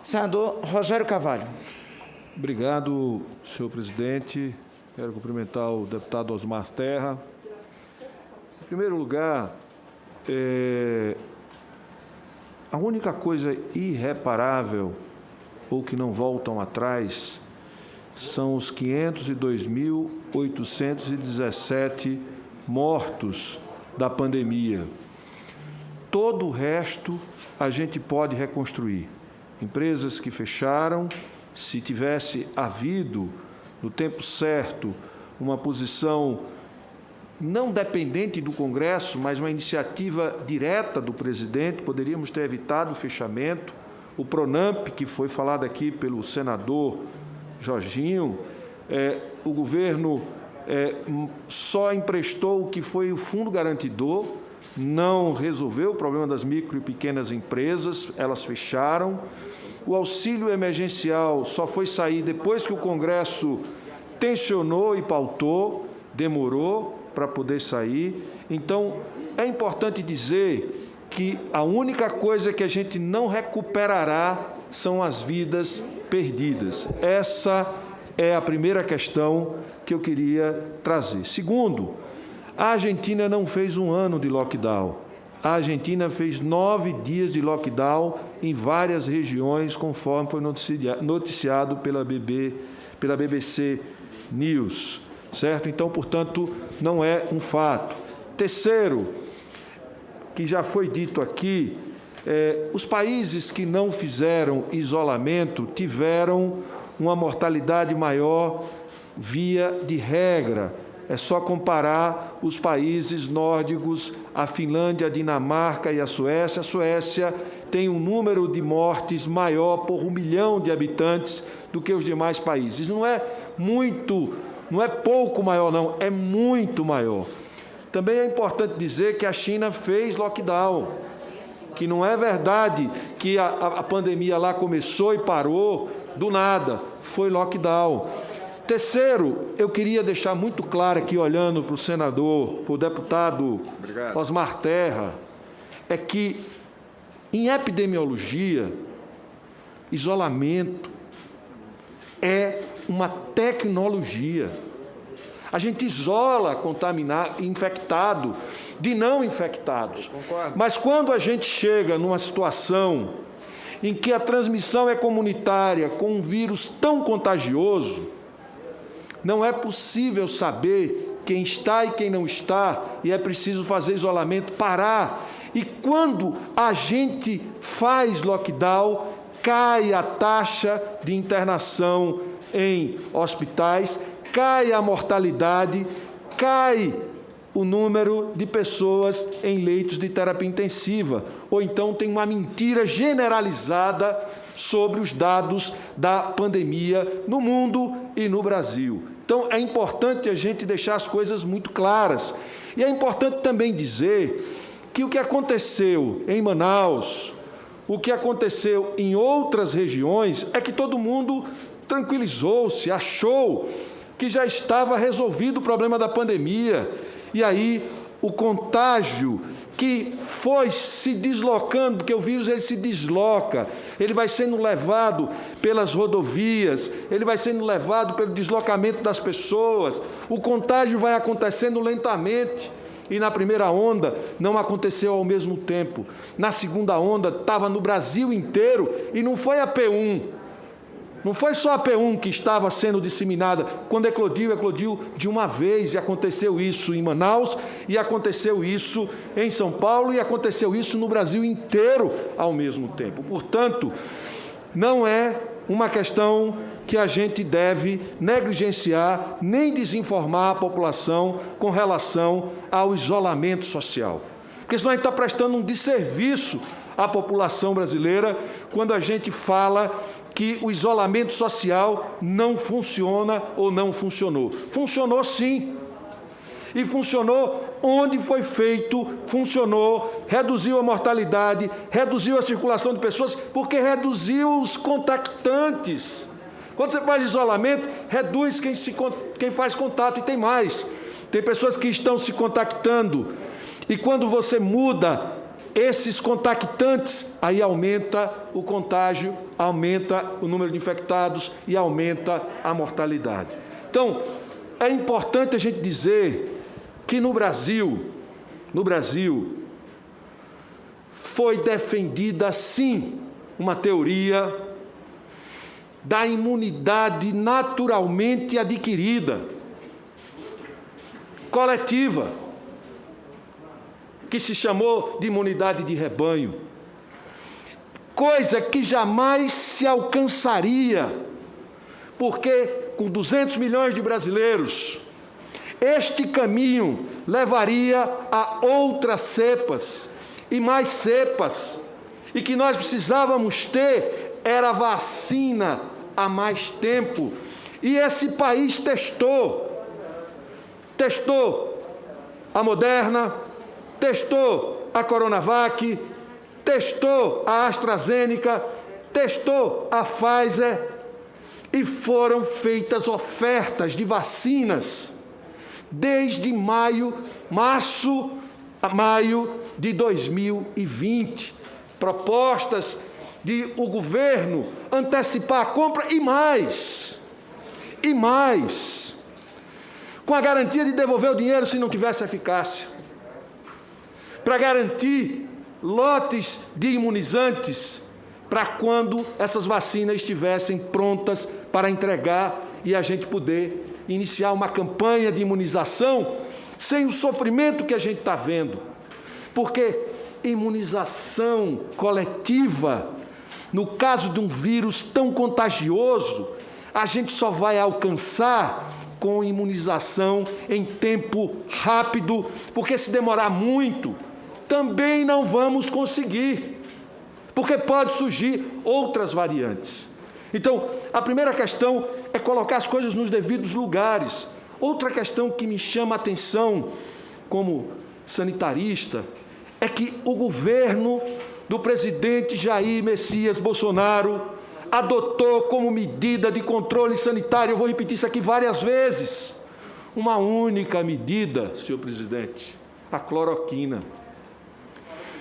Senador Rogério Carvalho. Obrigado, senhor presidente. Quero cumprimentar o deputado Osmar Terra. Em primeiro lugar, a única coisa irreparável ou que não voltam atrás são os 502.817 mortos da pandemia. Todo o resto a gente pode reconstruir. Empresas que fecharam, se tivesse havido, no tempo certo, uma posição não dependente do Congresso, mas uma iniciativa direta do presidente, poderíamos ter evitado o fechamento. O Pronamp, que foi falado aqui pelo senador Jorginho, o governo só emprestou o que foi o fundo garantidor, não resolveu o problema das micro e pequenas empresas, elas fecharam. O auxílio emergencial só foi sair depois que o Congresso tensionou e pautou, demorou para poder sair. Então, é importante dizer que a única coisa que a gente não recuperará são as vidas perdidas. Essa é a primeira questão que eu queria trazer. Segundo, a Argentina não fez um ano de lockdown. A Argentina fez 9 dias de lockdown em várias regiões, conforme foi noticiado pela BBC News, certo? Então, portanto, não é um fato. Terceiro, que já foi dito aqui, os países que não fizeram isolamento tiveram uma mortalidade maior via de regra. É só comparar os países nórdicos, a Finlândia, a Dinamarca e a Suécia. A Suécia tem um número de mortes maior por 1 milhão de habitantes do que os demais países. Não é pouco maior, não, é muito maior. Também é importante dizer que a China fez lockdown, que não é verdade que a pandemia lá começou e parou do nada, foi lockdown. Terceiro, eu queria deixar muito claro aqui, olhando para o senador, para o deputado Osmar Terra, é que, em epidemiologia, isolamento é uma tecnologia. A gente isola contaminado, infectado, de não infectados. Mas quando a gente chega numa situação em que a transmissão é comunitária com um vírus tão contagioso, não é possível saber quem está e quem não está, e é preciso fazer isolamento, parar. E quando a gente faz lockdown, cai a taxa de internação em hospitais, cai a mortalidade, cai o número de pessoas em leitos de terapia intensiva. Ou então tem uma mentira generalizada sobre os dados da pandemia no mundo e no Brasil. Então, é importante a gente deixar as coisas muito claras. E é importante também dizer que o que aconteceu em Manaus, o que aconteceu em outras regiões, é que todo mundo tranquilizou-se, achou que já estava resolvido o problema da pandemia. E aí, o contágio que foi se deslocando, porque o vírus ele se desloca, ele vai sendo levado pelas rodovias, ele vai sendo levado pelo deslocamento das pessoas, o contágio vai acontecendo lentamente, e na primeira onda não aconteceu ao mesmo tempo, na segunda onda estava no Brasil inteiro, e não foi a P1, não foi só a P1 que estava sendo disseminada. Quando eclodiu de uma vez, e aconteceu isso em Manaus, e aconteceu isso em São Paulo, e aconteceu isso no Brasil inteiro ao mesmo tempo. Portanto, não é uma questão que a gente deve negligenciar, nem desinformar a população com relação ao isolamento social. Porque senão a gente está prestando um desserviço à população brasileira quando a gente fala que o isolamento social não funciona ou não funcionou. Funcionou sim. E funcionou onde foi feito, funcionou, reduziu a mortalidade, reduziu a circulação de pessoas, porque reduziu os contactantes. Quando você faz isolamento, reduz quem faz contato, e tem mais. Tem pessoas que estão se contactando. E quando você muda esses contactantes, aí aumenta o contágio, aumenta o número de infectados e aumenta a mortalidade. Então, é importante a gente dizer que no Brasil, foi defendida, sim, uma teoria da imunidade naturalmente adquirida, coletiva, que se chamou de imunidade de rebanho, coisa que jamais se alcançaria, porque com 200 milhões de brasileiros, este caminho levaria a outras cepas e mais cepas, e que nós precisávamos ter era vacina há mais tempo, e esse país testou a Moderna, testou a Coronavac, testou a AstraZeneca, testou a Pfizer, e foram feitas ofertas de vacinas desde março a maio de 2020, propostas de o governo antecipar a compra e mais, com a garantia de devolver o dinheiro se não tivesse eficácia, para garantir lotes de imunizantes para quando essas vacinas estivessem prontas para entregar e a gente poder iniciar uma campanha de imunização sem o sofrimento que a gente está vendo. Porque imunização coletiva, no caso de um vírus tão contagioso, a gente só vai alcançar com imunização em tempo rápido, porque se demorar muito, também não vamos conseguir, porque pode surgir outras variantes. Então, a primeira questão é colocar as coisas nos devidos lugares. Outra questão que me chama a atenção como sanitarista é que o governo do presidente Jair Messias Bolsonaro adotou como medida de controle sanitário, eu vou repetir isso aqui várias vezes, uma única medida, senhor presidente, a cloroquina.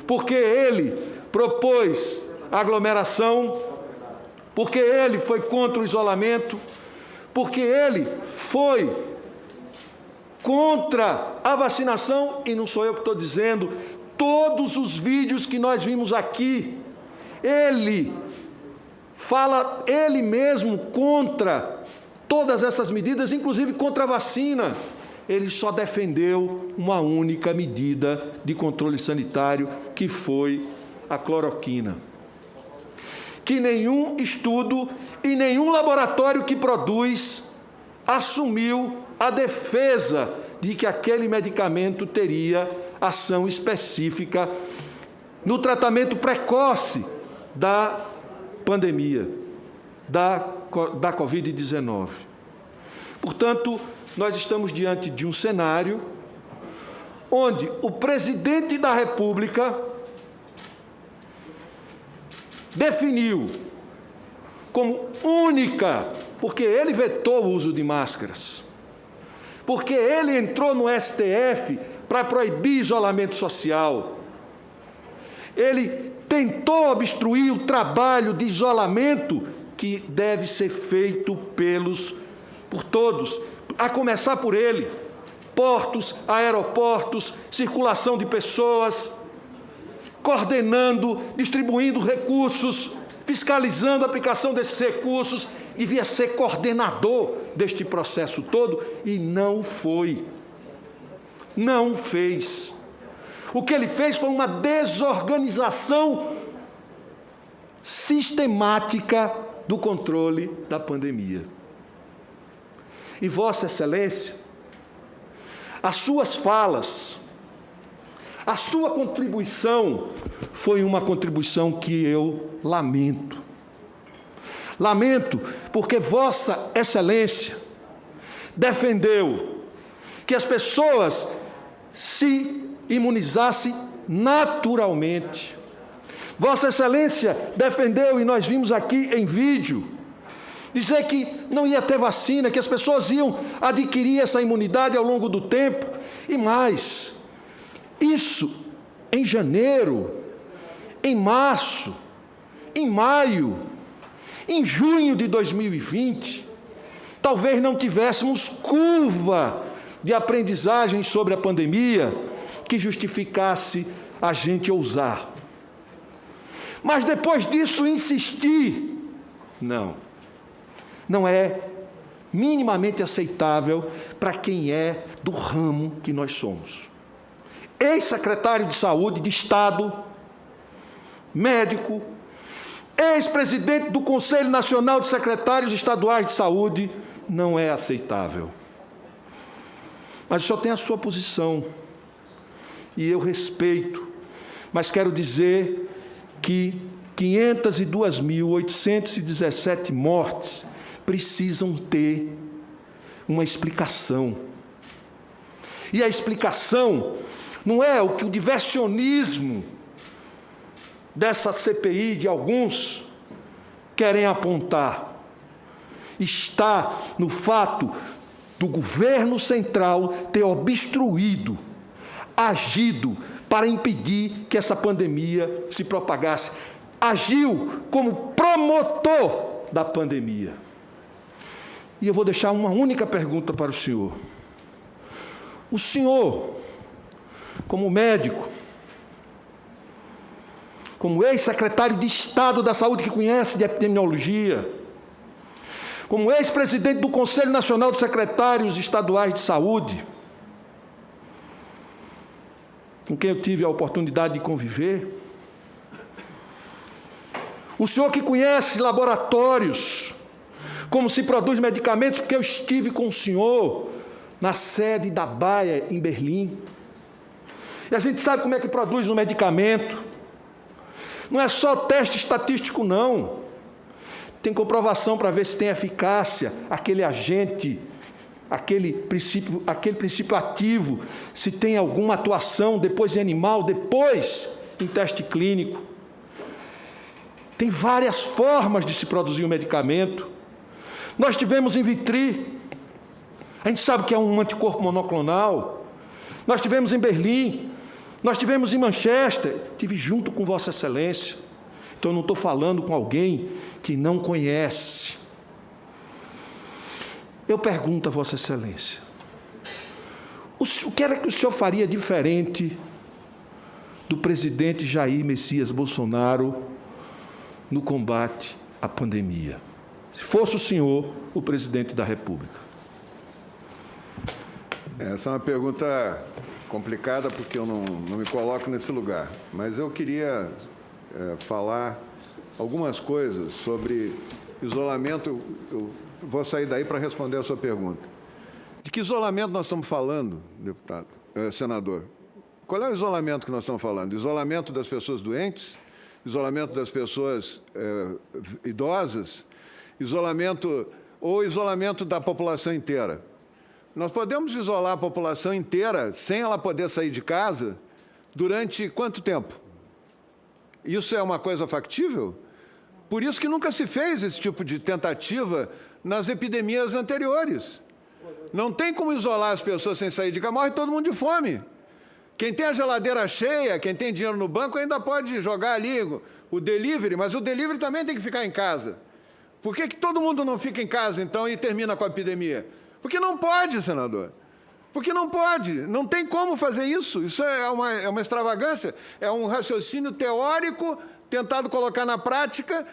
Porque ele propôs aglomeração, porque ele foi contra o isolamento, porque ele foi contra a vacinação, e não sou eu que estou dizendo, todos os vídeos que nós vimos aqui, ele fala ele mesmo contra todas essas medidas, inclusive contra a vacina. Ele só defendeu uma única medida de controle sanitário, que foi a cloroquina. Que nenhum estudo e nenhum laboratório que produz assumiu a defesa de que aquele medicamento teria ação específica no tratamento precoce da pandemia, da Covid-19. Portanto, nós estamos diante de um cenário onde o presidente da República definiu como única, porque ele vetou o uso de máscaras, porque ele entrou no STF para proibir isolamento social, ele tentou obstruir o trabalho de isolamento que deve ser feito por todos, a começar por ele, portos, aeroportos, circulação de pessoas, coordenando, distribuindo recursos, fiscalizando a aplicação desses recursos, devia ser coordenador deste processo todo e não foi. Não fez. O que ele fez foi uma desorganização sistemática do controle da pandemia. E Vossa Excelência, as suas falas, a sua contribuição foi uma contribuição que eu lamento. Lamento porque Vossa Excelência defendeu que as pessoas se imunizassem naturalmente. Vossa Excelência defendeu, e nós vimos aqui em vídeo, dizer que não ia ter vacina, que as pessoas iam adquirir essa imunidade ao longo do tempo. E mais, isso em janeiro, em março, em maio, em junho de 2020, talvez não tivéssemos curva de aprendizagem sobre a pandemia que justificasse a gente ousar. Mas depois disso insistir, não é minimamente aceitável para quem é do ramo que nós somos. Ex-secretário de Saúde de Estado, médico, ex-presidente do Conselho Nacional de Secretários Estaduais de Saúde, não é aceitável. Mas o senhor tem a sua posição, e eu respeito, mas quero dizer que 502.817 mortes precisam ter uma explicação. E a explicação não é o que o diversionismo dessa CPI de alguns querem apontar. Está no fato do governo central ter obstruído, agido para impedir que essa pandemia se propagasse. Agiu como promotor da pandemia. E eu vou deixar uma única pergunta para o senhor. O senhor, como médico, como ex-secretário de Estado da Saúde que conhece de epidemiologia, como ex-presidente do Conselho Nacional de Secretários Estaduais de Saúde, com quem eu tive a oportunidade de conviver, o senhor que conhece laboratórios, como se produz medicamentos, porque eu estive com o senhor na sede da Bayer, em Berlim, e a gente sabe como é que produz um medicamento. Não é só teste estatístico, não. Tem comprovação para ver se tem eficácia aquele agente, aquele princípio ativo, se tem alguma atuação depois em animal, depois em teste clínico. Tem várias formas de se produzir um medicamento. Nós tivemos in vitro, a gente sabe que é um anticorpo monoclonal. Nós tivemos em Berlim, nós tivemos em Manchester, tive junto com Vossa Excelência. Então, eu não estou falando com alguém que não conhece. Eu pergunto a Vossa Excelência, o que era que o senhor faria diferente do presidente Jair Messias Bolsonaro no combate à pandemia, se fosse o senhor o presidente da República? Essa é uma pergunta complicada, porque eu não me coloco nesse lugar, mas eu queria falar algumas coisas sobre isolamento. Eu vou sair daí para responder a sua pergunta. De que isolamento nós estamos falando, deputado, senador? Qual é o isolamento que nós estamos falando? Isolamento das pessoas doentes? Isolamento das pessoas idosas? Isolamento da população inteira? Nós podemos isolar a população inteira sem ela poder sair de casa durante quanto tempo? Isso é uma coisa factível? Por isso que nunca se fez esse tipo de tentativa nas epidemias anteriores. Não tem como isolar as pessoas sem sair de casa, morre todo mundo de fome. Quem tem a geladeira cheia, quem tem dinheiro no banco, ainda pode jogar ali o delivery, mas o delivery também tem que ficar em casa. Por que todo mundo não fica em casa, então, e termina com a epidemia? Porque não pode, senador. Porque não pode, não tem como fazer isso. Isso é uma extravagância, é um raciocínio teórico tentado colocar na prática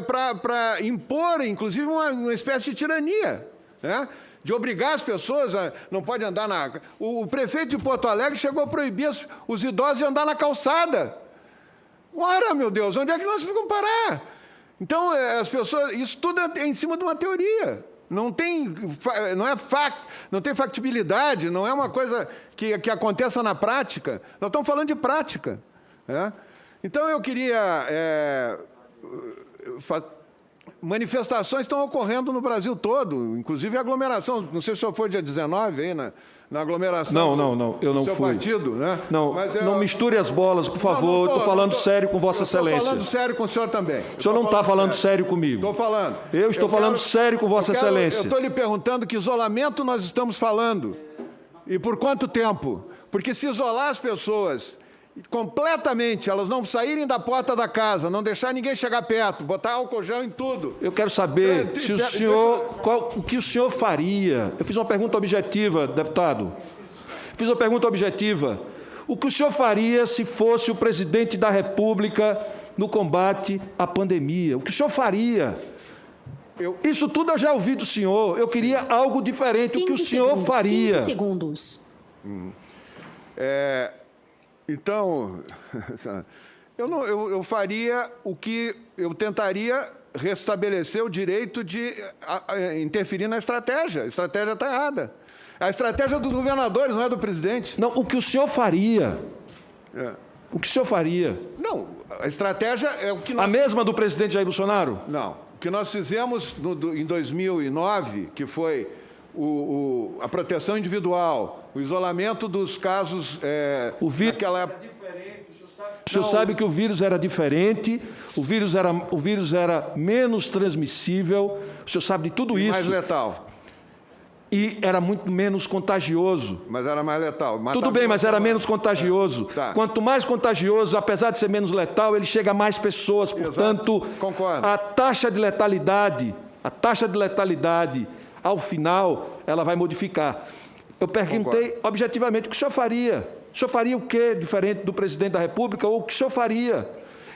para impor, inclusive, uma espécie de tirania, né? De obrigar as pessoas a... Não pode andar na... O prefeito de Porto Alegre chegou a proibir os idosos de andar na calçada. Ora, meu Deus, onde é que nós vamos parar? Então, as pessoas... Isso tudo é em cima de uma teoria. Não tem factibilidade, não é uma coisa que aconteça na prática. Nós estamos falando de prática, né? Então, eu queria... manifestações estão ocorrendo no Brasil todo, inclusive aglomeração. Não sei se o senhor foi dia 19 aí na aglomeração. Não, eu não fui. Do seu partido, né? Não, não misture as bolas, por favor. Estou falando sério com Vossa Excelência. Estou falando sério com o senhor também. O senhor não está falando sério comigo. Estou falando. Eu estou falando sério com Vossa Excelência. Eu estou lhe perguntando que isolamento nós estamos falando. E por quanto tempo? Porque se isolar as pessoas completamente, elas não saírem da porta da casa, não deixar ninguém chegar perto, botar álcool gel em tudo. Eu quero saber se o senhor, o que o senhor faria. Eu fiz uma pergunta objetiva, deputado. Fiz uma pergunta objetiva. O que o senhor faria se fosse o presidente da República no combate à pandemia? O que o senhor faria? Isso tudo eu já ouvi do senhor. Eu queria algo diferente. O que o senhor faria? 15 segundos. Então, eu faria o que eu tentaria restabelecer o direito de interferir na estratégia. A estratégia está errada. A estratégia dos governadores, não é do presidente. Não, o que o senhor faria? O que o senhor faria? Não, a estratégia é o que nós... A mesma do presidente Jair Bolsonaro? Não. O que nós fizemos em 2009, que foi a proteção individual, o isolamento dos casos naquela época. O senhor sabe que o vírus era diferente, o vírus era menos transmissível, o senhor sabe de tudo isso. Mais letal. E era muito menos contagioso. Mas era mais letal. Tudo bem, mas era menos contagioso. Tá. Quanto mais contagioso, apesar de ser menos letal, ele chega a mais pessoas. Portanto, concordo. a taxa de letalidade, ao final, ela vai modificar. Eu perguntei objetivamente o que o senhor faria. O senhor faria o quê diferente do presidente da República? Ou o que o senhor faria?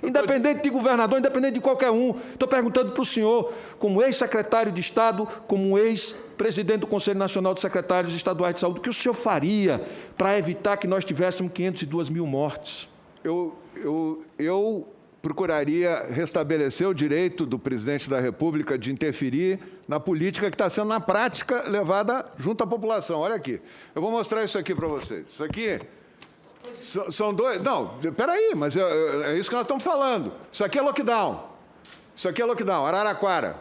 Independente de governador, independente de qualquer um. Estou perguntando para o senhor, como ex-secretário de Estado, como ex-presidente do Conselho Nacional de Secretários Estaduais de Saúde, o que o senhor faria para evitar que nós tivéssemos 502 mil mortes? Eu procuraria restabelecer o direito do presidente da República de interferir na política que está sendo, na prática, levada junto à população. Olha aqui. Eu vou mostrar isso aqui para vocês. Isso aqui... São dois... Não, peraí, mas é isso que nós estamos falando. Isso aqui é lockdown. Isso aqui é lockdown, Araraquara.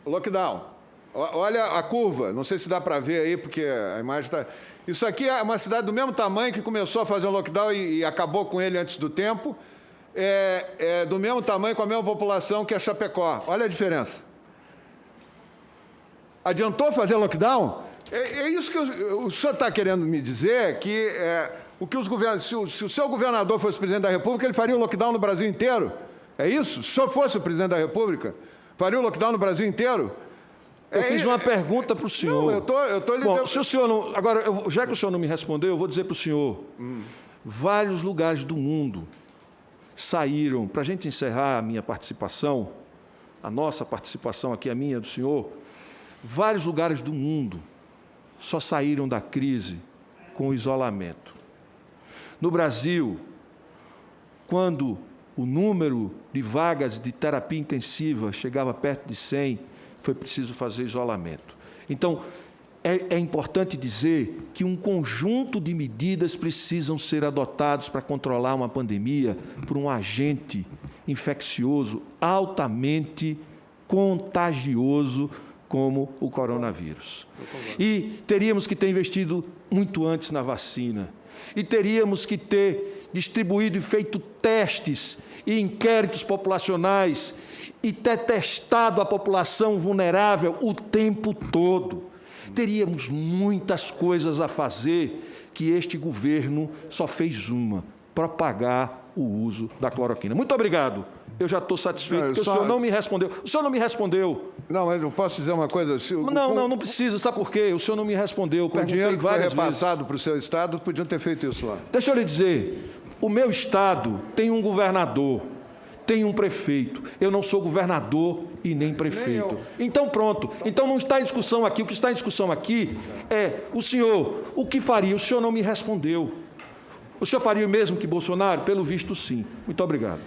Lockdown. Olha a curva, não sei se dá para ver aí, porque a imagem está... Isso aqui é uma cidade do mesmo tamanho que começou a fazer um lockdown e acabou com ele antes do tempo. É do mesmo tamanho, com a mesma população que a Chapecó. Olha a diferença. Adiantou fazer lockdown? É isso que o senhor está querendo me dizer, que se o seu governador fosse presidente da República, ele faria o lockdown no Brasil inteiro? É isso? Se o senhor fosse o presidente da República, faria o lockdown no Brasil inteiro? Eu fiz uma pergunta para o senhor. Não, eu estou lhe... Bom, se o senhor não... Agora, já que o senhor não me respondeu, eu vou dizer para o senhor. Vários lugares do mundo saíram, para a gente encerrar a minha participação, a nossa participação aqui, a minha, do senhor, vários lugares do mundo só saíram da crise com o isolamento. No Brasil, quando o número de vagas de terapia intensiva chegava perto de 100, foi preciso fazer isolamento. Então, é importante dizer que um conjunto de medidas precisam ser adotados para controlar uma pandemia por um agente infeccioso altamente contagioso como o coronavírus. E teríamos que ter investido muito antes na vacina. E teríamos que ter distribuído e feito testes e inquéritos populacionais e ter testado a população vulnerável o tempo todo. Teríamos muitas coisas a fazer que este governo só fez uma: propagar o uso da cloroquina. Muito obrigado. Eu já estou satisfeito, porque o senhor não me respondeu. O senhor não me respondeu. Não, mas eu posso dizer uma coisa? Não precisa. Sabe por quê? O senhor não me respondeu. O dinheiro que foi repassado para o seu estado, podiam ter feito isso lá. Deixa eu lhe dizer, o meu estado tem um governador, tem um prefeito. Eu não sou governador e nem prefeito. Então, pronto. Então, não está em discussão aqui. O que está em discussão aqui é o senhor, o que faria? O senhor não me respondeu. O senhor faria o mesmo que Bolsonaro? Pelo visto, sim. Muito obrigado.